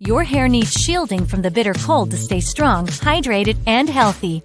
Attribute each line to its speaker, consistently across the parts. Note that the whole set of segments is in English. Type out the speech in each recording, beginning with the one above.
Speaker 1: Your hair needs shielding from the bitter cold to stay strong, hydrated, and healthy.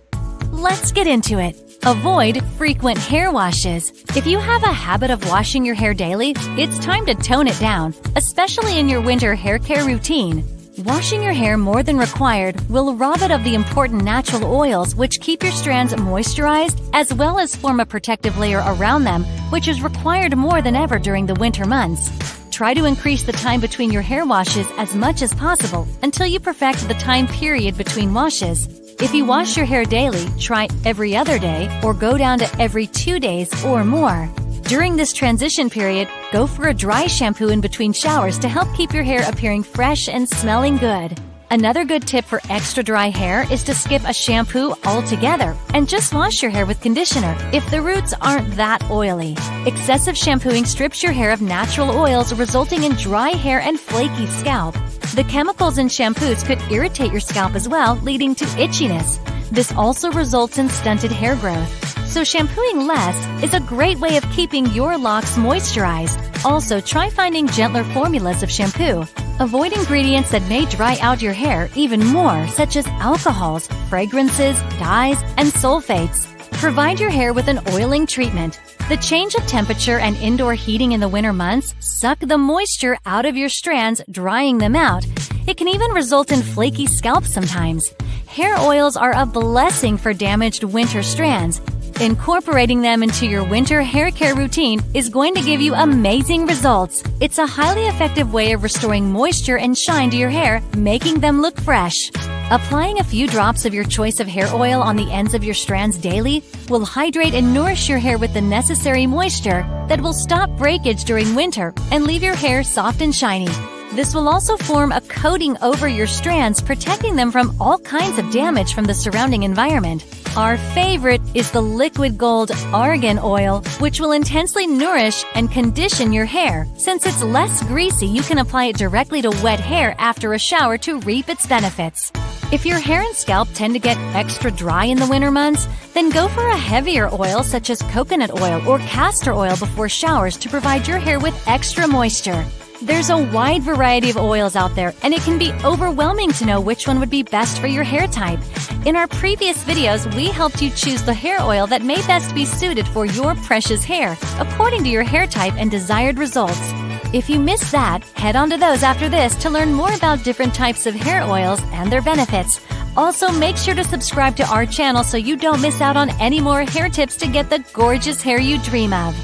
Speaker 1: Let's get into it. Avoid frequent hair washes. If you have a habit of washing your hair daily, it's time to tone it down, especially in your winter hair care routine. Washing your hair more than required will rob it of the important natural oils which keep your strands moisturized as well as form a protective layer around them, which is required more than ever during the winter months. Try to increase the time between your hair washes as much as possible until you perfect the time period between washes. If you wash your hair daily, try every other day or go down to every 2 days or more. During this transition period, go for a dry shampoo in between showers to help keep your hair appearing fresh and smelling good. Another good tip for extra dry hair is to skip a shampoo altogether and just wash your hair with conditioner if the roots aren't that oily. Excessive shampooing strips your hair of natural oils, resulting in dry hair and flaky scalp. The chemicals in shampoos could irritate your scalp as well, leading to itchiness. This also results in stunted hair growth. So shampooing less is a great way of keeping your locks moisturized. Also, try finding gentler formulas of shampoo. Avoid ingredients that may dry out your hair even more, such as alcohols, fragrances, dyes, and sulfates. Provide your hair with an oiling treatment. The change of temperature and indoor heating in the winter months suck the moisture out of your strands, drying them out. It can even result in flaky scalp sometimes. Hair oils are a blessing for damaged winter strands. Incorporating them into your winter hair care routine is going to give you amazing results. It's a highly effective way of restoring moisture and shine to your hair, making them look fresh. Applying a few drops of your choice of hair oil on the ends of your strands daily will hydrate and nourish your hair with the necessary moisture that will stop breakage during winter and leave your hair soft and shiny. This will also form a coating over your strands, protecting them from all kinds of damage from the surrounding environment. Our favorite is the liquid gold argan oil, which will intensely nourish and condition your hair. Since it's less greasy, you can apply it directly to wet hair after a shower to reap its benefits. If your hair and scalp tend to get extra dry in the winter months, then go for a heavier oil such as coconut oil or castor oil before showers to provide your hair with extra moisture. There's a wide variety of oils out there, and it can be overwhelming to know which one would be best for your hair type. In our previous videos, we helped you choose the hair oil that may best be suited for your precious hair, according to your hair type and desired results. If you missed that, head on to those after this to learn more about different types of hair oils and their benefits. Also, make sure to subscribe to our channel so you don't miss out on any more hair tips to get the gorgeous hair you dream of.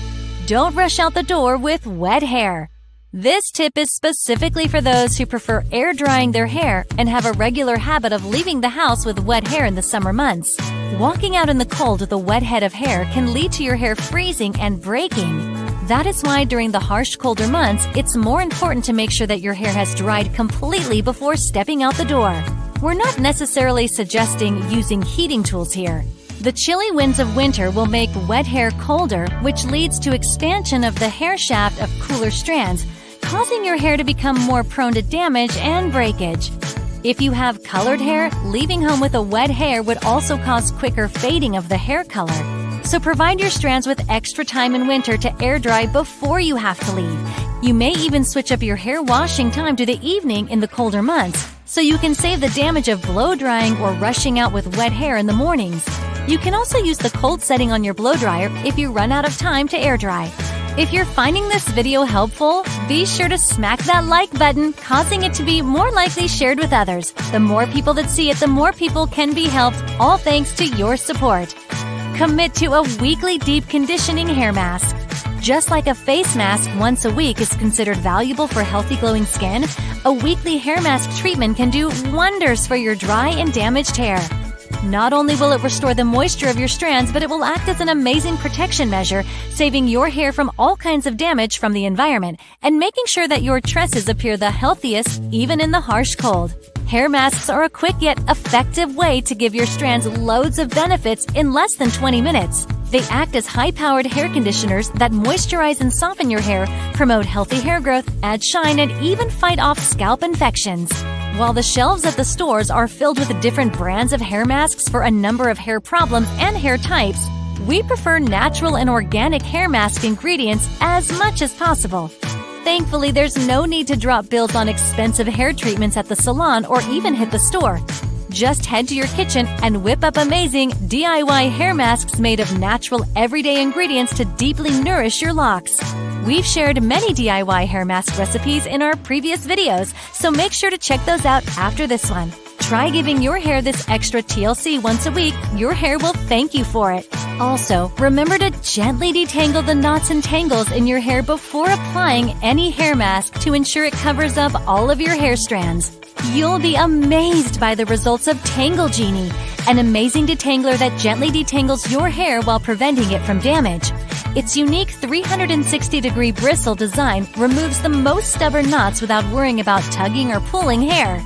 Speaker 1: Don't rush out the door with wet hair. This tip is specifically for those who prefer air drying their hair and have a regular habit of leaving the house with wet hair in the summer months. Walking out in the cold with a wet head of hair can lead to your hair freezing and breaking. That is why during the harsh, colder months, it's more important to make sure that your hair has dried completely before stepping out the door. We're not necessarily suggesting using heating tools here. The chilly winds of winter will make wet hair colder, which leads to expansion of the hair shaft of cooler strands, causing your hair to become more prone to damage and breakage. If you have colored hair, leaving home with a wet hair would also cause quicker fading of the hair color. So provide your strands with extra time in winter to air dry before you have to leave. You may even switch up your hair washing time to the evening in the colder months, so you can save the damage of blow drying or rushing out with wet hair in the mornings. You can also use the cold setting on your blow dryer if you run out of time to air dry. If you're finding this video helpful, be sure to smack that like button, causing it to be more likely shared with others. The more people that see it, the more people can be helped, all thanks to your support. Commit to a weekly deep conditioning hair mask. Just like a face mask once a week is considered valuable for healthy glowing skin, a weekly hair mask treatment can do wonders for your dry and damaged hair. Not only will it restore the moisture of your strands, but it will act as an amazing protection measure, saving your hair from all kinds of damage from the environment and making sure that your tresses appear the healthiest even in the harsh cold. Hair masks are a quick yet effective way to give your strands loads of benefits in less than 20 minutes. They act as high-powered hair conditioners that moisturize and soften your hair, promote healthy hair growth, add shine, and even fight off scalp infections. While the shelves at the stores are filled with different brands of hair masks for a number of hair problems and hair types, we prefer natural and organic hair mask ingredients as much as possible. Thankfully, there's no need to drop bills on expensive hair treatments at the salon or even hit the store. Just head to your kitchen and whip up amazing DIY hair masks made of natural, everyday ingredients to deeply nourish your locks. We've shared many DIY hair mask recipes in our previous videos, so make sure to check those out after this one. Try giving your hair this extra TLC once a week. Your hair will thank you for it. Also, remember to gently detangle the knots and tangles in your hair before applying any hair mask to ensure it covers up all of your hair strands. You'll be amazed by the results of TangleGenie, an amazing detangler that gently detangles your hair while preventing it from damage. Its unique 360-degree bristle design removes the most stubborn knots without worrying about tugging or pulling hair.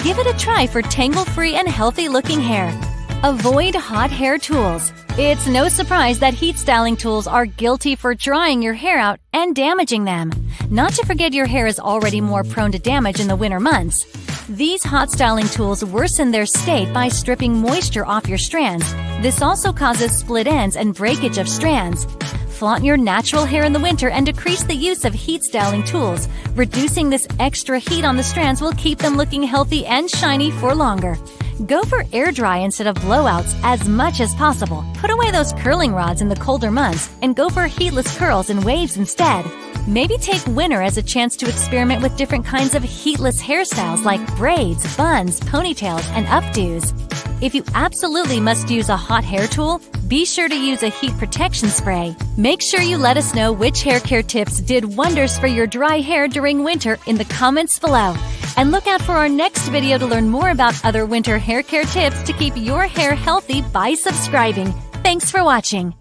Speaker 1: Give it a try for tangle-free and healthy-looking hair. Avoid hot hair tools. It's no surprise that heat styling tools are guilty for drying your hair out and damaging them. Not to forget your hair is already more prone to damage in the winter months. These hot styling tools worsen their state by stripping moisture off your strands. This also causes split ends and breakage of strands. Flaunt your natural hair in the winter and decrease the use of heat styling tools. Reducing this extra heat on the strands will keep them looking healthy and shiny for longer. Go for air dry instead of blowouts as much as possible. Put away those curling rods in the colder months and go for heatless curls and waves instead. Maybe take winter as a chance to experiment with different kinds of heatless hairstyles like braids, buns, ponytails, and updos. If you absolutely must use a hot hair tool, be sure to use a heat protection spray. Make sure you let us know which hair care tips did wonders for your dry hair during winter in the comments below. And look out for our next video to learn more about other winter hair care tips to keep your hair healthy by subscribing. Thanks for watching.